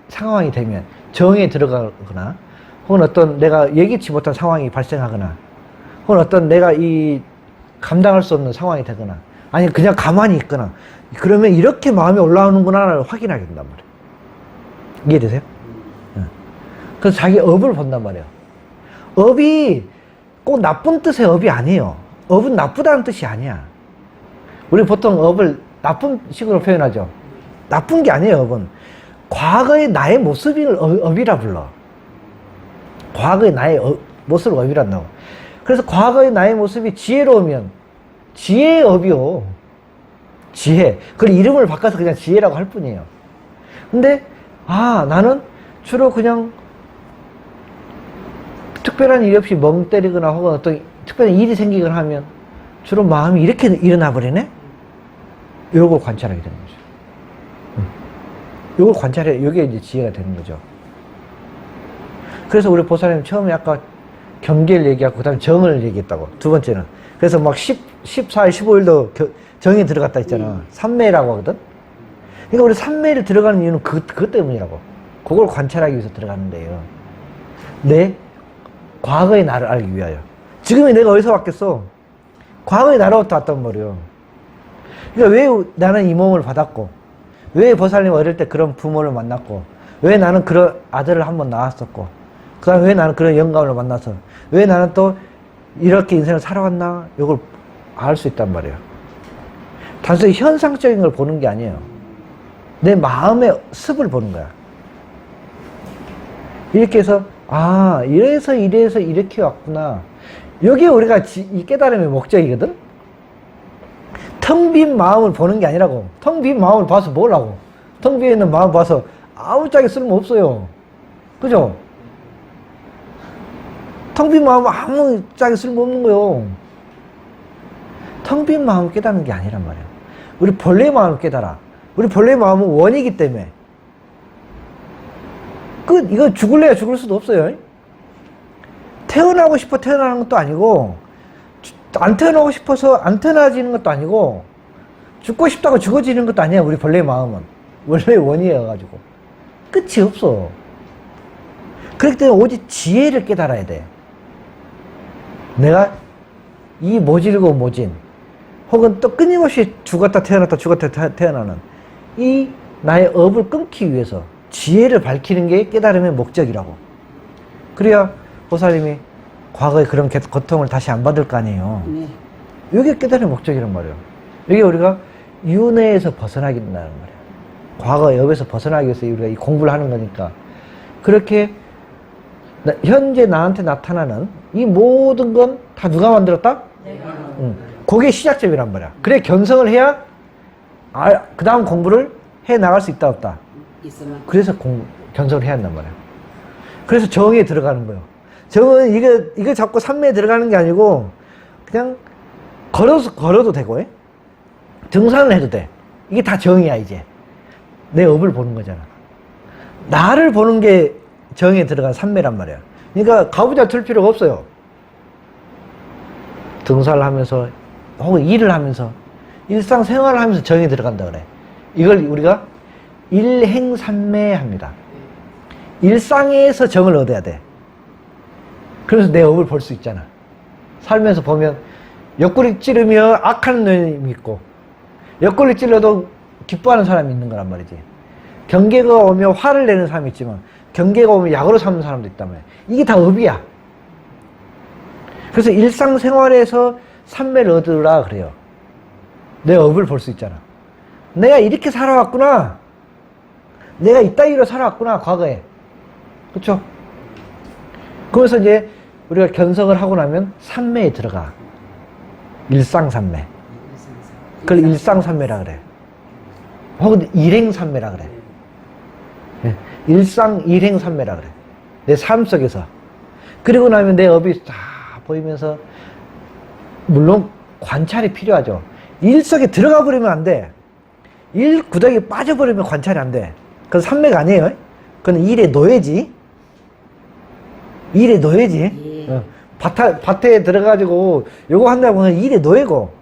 상황이 되면 정에 들어가거나, 혹은 어떤 내가 예기치 못한 상황이 발생하거나, 혹은 어떤 내가 이 감당할 수 없는 상황이 되거나, 아니 그냥 가만히 있거나, 그러면 이렇게 마음이 올라오는구나를 확인하게 된단 말이에요. 이해되세요? 그래서 자기 업을 본단 말이에요. 업이 꼭 나쁜 뜻의 업이 아니에요. 업은 나쁘다는 뜻이 아니야. 우리 보통 업을 나쁜 식으로 표현하죠. 나쁜 게 아니에요, 업은. 과거의 나의 모습을 업이라 불러. 과거의 나의 모습을 업이란다고. 그래서 과거의 나의 모습이 지혜로우면 지혜의 업이요. 지혜. 그 이름을 바꿔서 그냥 지혜라고 할 뿐이에요. 근데 아, 나는 주로 그냥 특별한 일이 없이 멍 때리거나 혹은 어떤 특별한 일이 생기거나 하면 주로 마음이 이렇게 일어나 버리네? 요걸 관찰하게 되는 거죠. 요걸 관찰해, 이게 이제 지혜가 되는 거죠. 그래서 우리 보살님 처음에 아까 경계를 얘기하고, 그 다음에 정을 얘기했다고. 두 번째는. 그래서 막 14일, 15일도 정이 들어갔다 했잖아. 삼매라고 하거든? 그러니까 우리 삼매를 들어가는 이유는 그것 때문이라고. 그걸 관찰하기 위해서 들어가는데요. 내 과거의 나를 알기 위하여. 지금의 내가 어디서 왔겠어? 과거의 나로부터 왔단 말이에요. 그러니까 왜 나는 이 몸을 받았고, 왜 보살님 어릴 때 그런 부모를 만났고, 왜 나는 그런 아들을 한번 낳았었고, 그 다음에 왜 나는 그런 영감을 만나서, 왜 나는 또 이렇게 인생을 살아왔나? 이걸 알 수 있단 말이에요. 단순히 현상적인 걸 보는 게 아니에요. 내 마음의 습을 보는 거야. 이렇게 해서 아, 이래서 이렇게 왔구나. 이게 우리가 이 깨달음의 목적이거든? 텅 빈 마음을 보는 게 아니라고. 텅 빈 마음을 봐서 뭘 하고. 텅 비어 있는 마음 봐서 아무 짝에 쓸모 없어요. 그죠? 텅 빈 마음은 아무 짝에 쓸모 없는 거요. 텅 빈 마음을 깨닫는 게 아니란 말이야. 우리 본래의 마음을 깨달아. 우리 본래의 마음은 원이기 때문에. 이거 죽을래야 죽을 수도 없어요. 태어나고 싶어 태어나는 것도 아니고, 안 태어나고 싶어서 안 태어나지는 것도 아니고, 죽고 싶다고 죽어지는 것도 아니야. 우리 본래의 마음은 원래 원이어가지고 끝이 없어. 그렇기 때문에 오직 지혜를 깨달아야 돼. 내가 이 모질고 모진, 혹은 또 끊임없이 죽었다 태어났다 죽었다 태어나는 이 나의 업을 끊기 위해서 지혜를 밝히는 게 깨달음의 목적이라고. 그래야 보살님이 과거에 그런 고통을 다시 안 받을 거 아니에요. 네. 이게 깨달음의 목적이란 말이에요. 이게 우리가 윤회에서 벗어나게 된다는 말이에요. 과거의 업에서 벗어나기 위해서 우리가 이 공부를 하는 거니까. 그렇게 현재 나한테 나타나는 이 모든 건 다 누가 만들었다? 내가. 그게 시작점이란 말이야. 그래 견성을 해야 그 다음 공부를 해 나갈 수 있다 없다. 그래서 견성을 해야 한단 말이야. 그래서 정에 들어가는 거예요. 정은 이거 잡고 삼매에 들어가는 게 아니고 그냥 걸어도 되고 등산을 해도 돼. 이게 다 정이야 이제. 내 업을 보는 거잖아. 나를 보는 게 정에 들어간 삼매란 말이야. 그러니까 가부좌 틀 필요가 없어요. 등산을 하면서 혹은 일을 하면서 일상생활을 하면서 정에 들어간다 그래. 이걸 우리가 일행삼매합니다. 일상에서 정을 얻어야 돼. 그래서 내 업을 볼 수 있잖아. 살면서 보면 옆구리 찌르며 악하는 놈이 있고 옆구리 찔러도 기뻐하는 사람이 있는 거란 말이지. 경계가 오면 화를 내는 사람이 있지만 경계가 오면 약으로 삼는 사람도 있단 말이야. 이게 다 업이야. 그래서 일상생활에서 삼매를 얻으라 그래요. 내 업을 볼 수 있잖아. 내가 이렇게 살아왔구나. 내가 이따위로 살아왔구나 과거에. 그렇죠? 그래서 이제 우리가 견성을 하고 나면 삼매에 들어가. 일상삼매. 그걸 일상삼매라 그래. 혹은 일행삼매라 그래. 일상 일행삼매라 그래. 내 삶 속에서. 그리고 나면 내 업이 다 보이면서 물론 관찰이 필요하죠. 일 속에 들어가 버리면 안 돼. 일 구덩이에 빠져버리면 관찰이 안 돼. 그건 삼매가 아니에요. 그건 일의 노예지. 일의 노예지. 예. 밭에 들어가지고 요거 한다고 하면 일의 노예고,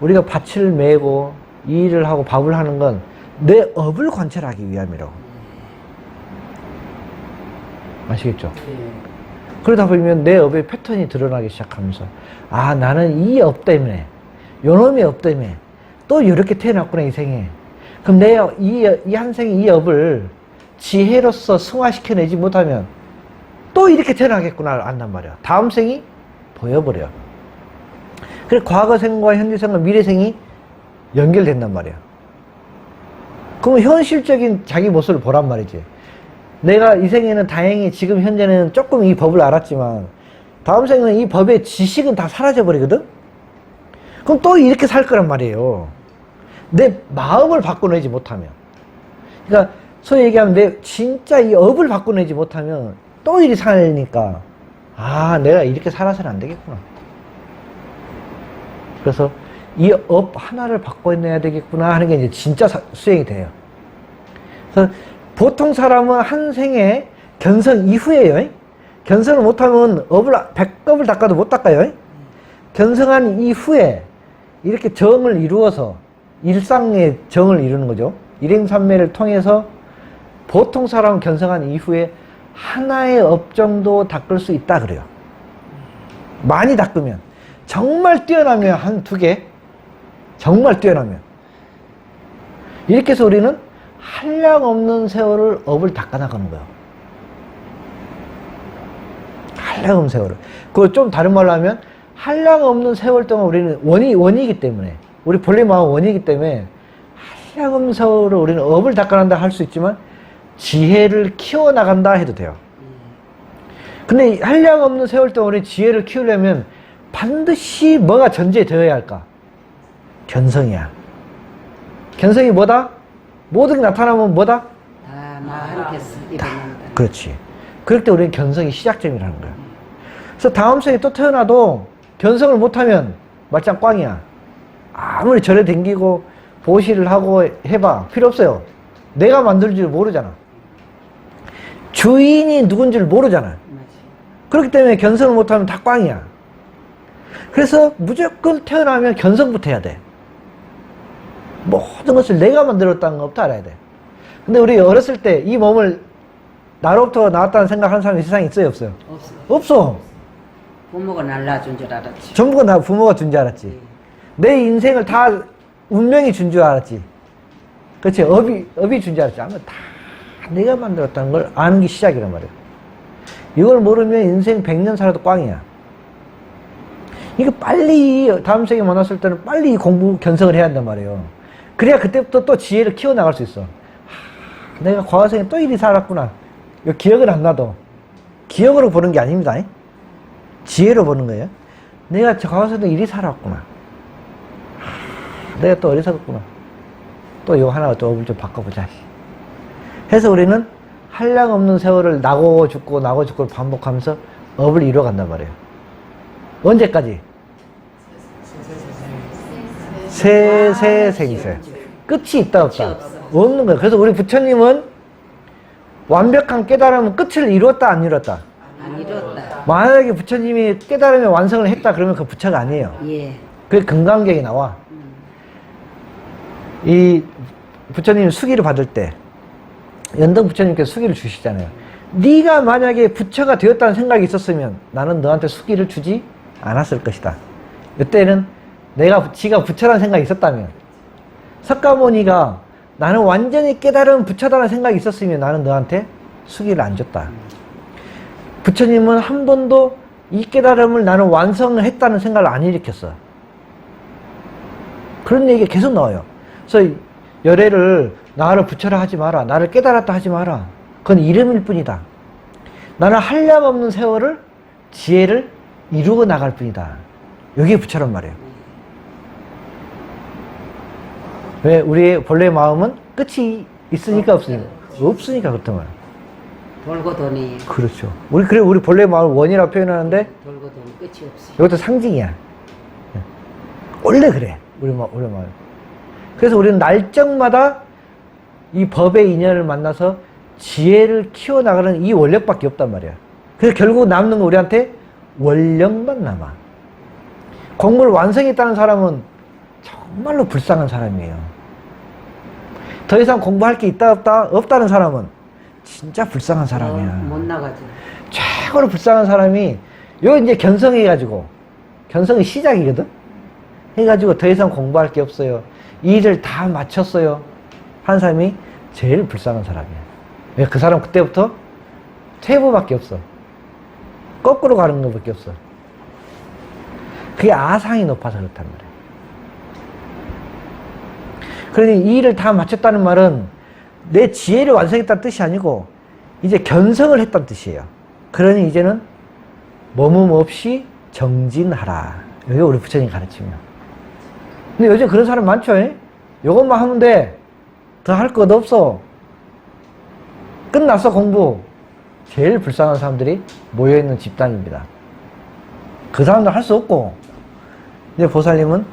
우리가 밭을 메고 일을 하고 밥을 하는 건 내 업을 관찰하기 위함이라고. 아시겠죠? 그러다 보면 내 업의 패턴이 드러나기 시작하면서, 아, 나는 이 업 때문에, 요놈의 업 때문에 또 이렇게 태어났구나 이 생에. 그럼 내 이 한 생에 이 업을 지혜로서 승화시켜내지 못하면 또 이렇게 태어나겠구나 안단 말이야. 다음 생이 보여버려. 그래서 과거 생과 현재 생과 미래 생이 연결된단 말이야. 그럼 현실적인 자기 모습을 보란 말이지. 내가 이 생에는 다행히 지금 현재는 조금 이 법을 알았지만 다음 생에는 이 법의 지식은 다 사라져 버리거든. 그럼 또 이렇게 살 거란 말이에요. 내 마음을 바꿔내지 못하면. 그러니까 소위 얘기하면 내 진짜 이 업을 바꿔내지 못하면 또 이리 살니까, 아, 내가 이렇게 살아서는 안 되겠구나. 그래서 이 업 하나를 바꿔내야 되겠구나 하는 게 이제 진짜 수행이 돼요. 그래서 보통 사람은 한 생에 견성 이후에요. 견성을 못하면 업을 100업을 닦아도 못 닦아요. 견성한 이후에 이렇게 정을 이루어서 일상의 정을 이루는 거죠. 일행삼매를 통해서 보통 사람은 견성한 이후에 하나의 업 정도 닦을 수 있다 그래요. 많이 닦으면. 정말 뛰어나면 한 2개. 정말 뛰어나면. 이렇게 해서 우리는 한량없는 세월을 업을 닦아나가는 거예요. 한량없는 세월을. 그걸 좀 다른 말로 하면 한량없는 세월 동안 우리는 원이기 때문에, 우리 본래 마음은 원이기 때문에 한량없는 세월을 우리는 업을 닦아난다 할 수 있지만 지혜를 키워나간다 해도 돼요. 근데 한량없는 세월 동안 우리 지혜를 키우려면 반드시 뭐가 전제되어야 할까? 견성이야. 견성이 뭐다? 모든 게 나타나면 뭐다? 나한테서 일어난다. 그렇지. 그럴 때 우리는 견성이 시작점이라는 거야. 그래서 다음 생에 또 태어나도 견성을 못하면 말짱 꽝이야. 아무리 절에 댕기고 보시를 하고 해봐. 필요 없어요. 내가 만들 줄 모르잖아. 주인이 누군지를 모르잖아. 그렇기 때문에 견성을 못하면 다 꽝이야. 그래서 무조건 태어나면 견성부터 해야 돼. 모든 것을 내가 만들었다는 것부터 알아야 돼. 근데 우리 어렸을 때 이 몸을 나로부터 나왔다는 생각하는 사람이 이 세상에 있어요, 없어요? 없어. 부모가 날라준 줄 알았지. 전부가 나 부모가 준 줄 알았지. 내 인생을 다 운명이 준 줄 알았지. 그렇지. 업이 준 줄 알았지. 아마 다 내가 만들었다는 걸 아는 게 시작이란 말이야. 이걸 모르면 인생 100년 살아도 꽝이야. 이거 빨리 다음 생에 만났을 때는 빨리 공부 견성을 해야 한단 말이에요. 그래야 그때부터 또 지혜를 키워나갈 수 있어. 내가 과거생에 또 이리 살았구나. 이거 기억을 안 나도. 기억으로 보는 게 아닙니다. 지혜로 보는 거예요. 내가 저 과거생에 이리 살았구나. 내가 또 어리석었구나. 또 이거 하나 또 업을 좀 바꿔보자. 해서 우리는 한량없는 세월을 나고 죽고를 반복하면서 업을 이뤄간단 말이에요. 언제까지? 세세생세. 끝이 있다 없다? 없는 거예요. 그래서 우리 부처님은 완벽한 깨달음은 끝을 이루었다, 안 이뤘다? 안 이뤘다. 만약에 부처님이 깨달음의 완성을 했다 그러면 그 부처가 아니에요. 예. 그게 금강경이 나와. 이 부처님 수기를 받을 때 연등 부처님께서 수기를 주시잖아요. 네가 만약에 부처가 되었다는 생각이 있었으면 나는 너한테 수기를 주지 않았을 것이다. 이때는 지가 부처라는 생각이 있었다면, 석가모니가 나는 완전히 깨달은 부처다라는 생각이 있었으면 나는 너한테 수기를 안 줬다. 부처님은 한 번도 이 깨달음을 나는 완성을 했다는 생각을 안 일으켰어. 그런 얘기가 계속 나와요. 그래서 열애를 나를 부처라 하지 마라, 나를 깨달았다 하지 마라. 그건 이름일 뿐이다. 나는 한량없는 세월을, 지혜를 이루고 나갈 뿐이다. 이게 부처란 말이에요. 왜? 우리의 본래 마음은 끝이 있으니까 없으니까? 없으니까 그렇단 말이에요. 돌고 도니. 그렇죠. 우리 본래 마음을 원이라고 표현하는데 돌고 도니 끝이 없어. 이것도 상징이야. 원래 그래. 우리 마음. 그래서 우리는 날짜마다 이 법의 인연을 만나서 지혜를 키워나가는 이 원력밖에 없단 말이야. 그래서 결국 남는 거 우리한테 원력만 남아. 공부를 완성했다는 사람은 정말로 불쌍한 사람이에요. 더 이상 공부할 게 있다 없다는 사람은 진짜 불쌍한 사람이야. 못 나가죠. 최고로 불쌍한 사람이 요 이제 견성해가지고, 견성이 시작이거든. 해가지고 더 이상 공부할 게 없어요, 일을 다 마쳤어요 한 사람이 제일 불쌍한 사람이야. 왜? 그 사람 그때부터 퇴보밖에 없어. 거꾸로 가는 것밖에 없어. 그게 아상이 높아서 그렇단 말이야. 그러니 이 일을 다 마쳤다는 말은 내 지혜를 완성했다는 뜻이 아니고 이제 견성을 했다는 뜻이에요. 그러니 이제는 머문 없이 정진하라. 이게 우리 부처님 가르침이야. 근데 요즘 그런 사람 많죠? 요것만 하면 돼. 더 할 것 없어. 끝났어, 공부. 제일 불쌍한 사람들이 모여있는 집단입니다. 그 사람들 할 수 없고, 이제 보살님은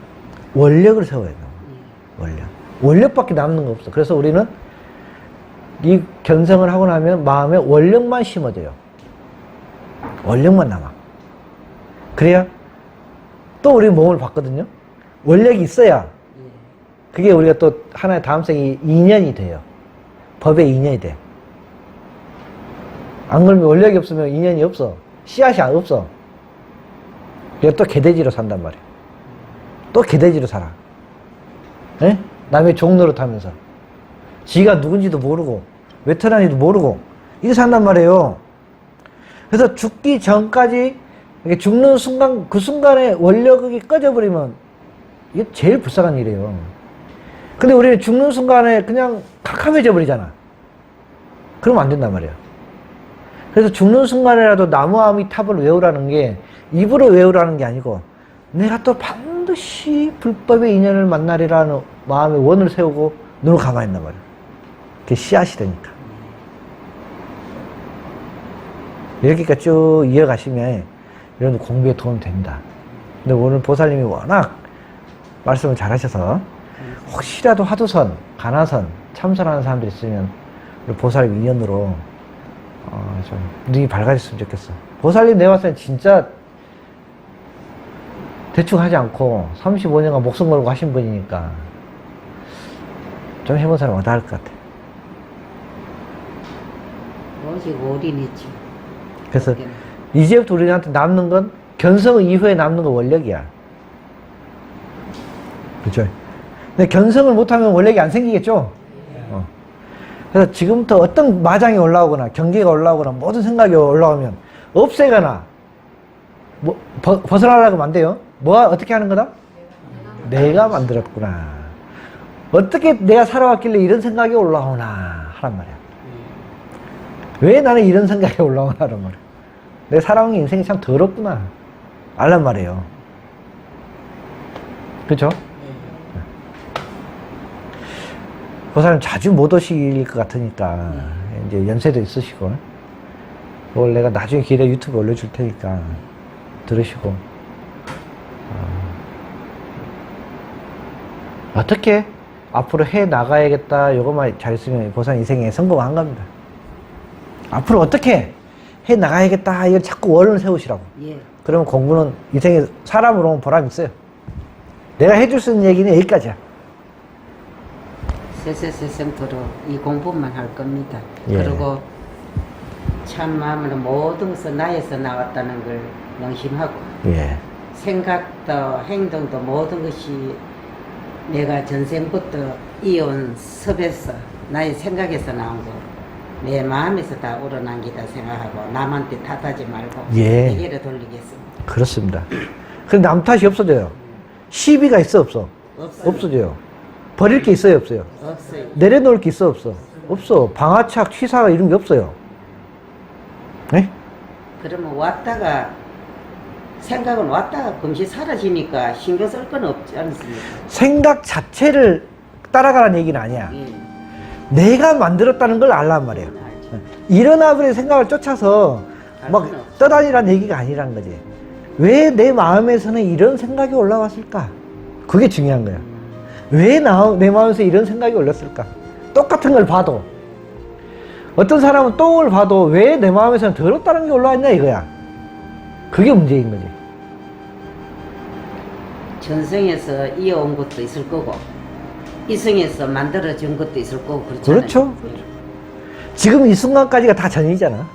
원력을 세워야 돼요. 원력밖에 남는 거 없어. 그래서 우리는 이 견성을 하고 나면 마음에 원력만 심어져요. 원력만 남아. 그래야 또 우리 몸을 봤거든요. 원력이 있어야 그게 우리가 또 하나의 다음 생이 인연이 돼요. 법의 인연이 돼. 안 그러면 원력이 없으면 인연이 없어. 씨앗이 없어. 그래서 또 개돼지로 산단 말이야. 또 개돼지로 살아. 에? 남의 종로를 타면서 지가 누군지도 모르고 왜 태어난지도 모르고 이렇게 산단 말이에요. 그래서 죽기 전까지 죽는 순간, 그 순간에 원력이 꺼져버리면 이게 제일 불쌍한 일이에요. 근데 우리는 죽는 순간에 그냥 캄캄해져 버리잖아. 그러면 안 된단 말이에요. 그래서 죽는 순간에라도 나무아미탑을 외우라는 게 입으로 외우라는 게 아니고 내가 또 반드시 불법의 인연을 만나리라는 마음의 원을 세우고 눈을 감아 있단 말이에요. 그게 씨앗이 되니까. 이렇게까지 쭉 이어가시면 이런 공부에 도움이 됩니다. 근데 오늘 보살님이 워낙 말씀을 잘 하셔서 혹시라도 화두선, 간화선 참선하는 사람들 있으면 우리 보살님 인연으로 좀 눈이 밝아졌으면 좋겠어. 보살님 내가 봤을 때 진짜 대충 하지 않고 35년간 목숨 걸고 하신 분이니까 좀 해본 사람 와닿을 것 같아. 오직 올인했지. 그래서 이제부터 우리한테 남는 건 견성 이후에 남는 건 원력이야. 그렇죠? 근데 견성을 못하면 원력이 안 생기겠죠? 그래서 지금부터 어떤 마장이 올라오거나 경계가 올라오거나 모든 생각이 올라오면 없애거나 벗어나려고 하면 안 돼요. 어떻게 하는 거다? 내가 만들었구나. 어떻게 내가 살아왔길래 이런 생각이 올라오나 하란 말이야. 왜 나는 이런 생각이 올라오나 하란 말이야. 내 살아온 인생이 참 더럽구나 알란 말이에요. 그렇죠? 보살님 자주 못 오실 것 같으니까 이제 연세도 있으시고 그걸 내가 나중에 기회에 유튜브에 올려줄 테니까 들으시고 어떻게 앞으로 해 나가야겠다. 요것만 잘 쓰면 보상 인생에 성공한 겁니다. 앞으로 어떻게 해 나가야겠다. 이걸 자꾸 원을 세우시라고. 예. 그러면 공부는 인생에 사람으로 보람 있어요. 내가 해줄 수 있는 얘기는 여기까지야. 세세세생토록 이 공부만 할 겁니다. 예. 그리고 참 마음으로 모든 것은 나에서 나왔다는 걸 명심하고 예. 생각도 행동도 모든 것이 내가 전생부터 이어온 섭에서 나의 생각에서 나온 거 내 마음에서 다 우러난 기다 생각하고 남한테 탓하지 말고 예. 내게로 돌리겠습니다. 그렇습니다. 근데 남 탓이 없어져요. 시비가 있어 없어? 없어요. 없어져요. 버릴 게 있어요 없어요? 없어요. 내려놓을 게 있어 없어? 없어. 방아착, 취사 이런 게 없어요. 네? 그러면 왔다가 생각은 왔다가 금시 사라지니까 신경 쓸 건 없지 않습니까? 생각 자체를 따라가라는 얘기는 아니야. 예. 내가 만들었다는 걸 알란 말이에요. 알죠. 일어나버린 생각을 쫓아서 막 갈 수는 없어. 떠다니라는 얘기가 아니라는 거지. 왜 내 마음에서는 이런 생각이 올라왔을까? 그게 중요한 거야. 왜 내 마음에서 이런 생각이 올랐을까? 똑같은 걸 봐도 어떤 사람은 똥을 봐도 왜 내 마음에서는 더럽다는 게 올라왔냐 이거야. 그게 문제인 거지. 전생에서 이어온 것도 있을 거고 이승에서 만들어진 것도 있을 거고 그렇잖아요. 그렇죠. 지금 이 순간까지가 다 전이잖아.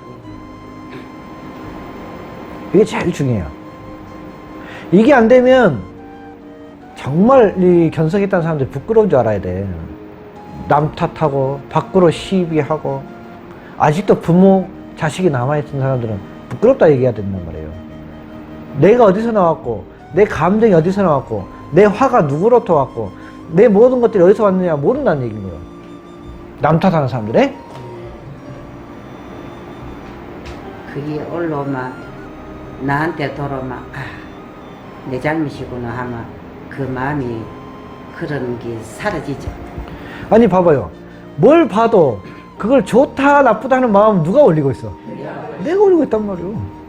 이게 제일 중요해요. 이게 안 되면 정말 이 견성했다는 사람들이 부끄러운 줄 알아야 돼. 남 탓하고 밖으로 시비하고 아직도 부모 자식이 남아있는 사람들은 부끄럽다 얘기해야 된단 말이에요. 내가 어디서 나왔고 내 감정이 어디서 나왔고 내 화가 누구로부터 왔고 내 모든 것들이 어디서 왔느냐 모른다는 얘기인 거예요. 남 탓하는 사람들에 그게 올라오면 나한테 돌아오면 내 잘못이구나 하면 그 마음이 그런 게 사라지죠. 아니 봐봐요. 뭘 봐도 그걸 좋다 나쁘다 하는 마음 누가 올리고 있어? 내가 올리고 있단 말이에요.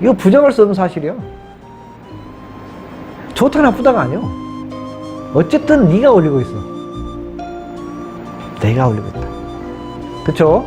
이거 부정할 수 없는 사실이야. 좋다 나쁘다가 아니요. 어쨌든 네가 올리고 있어. 내가 올리고 있다. 그쵸?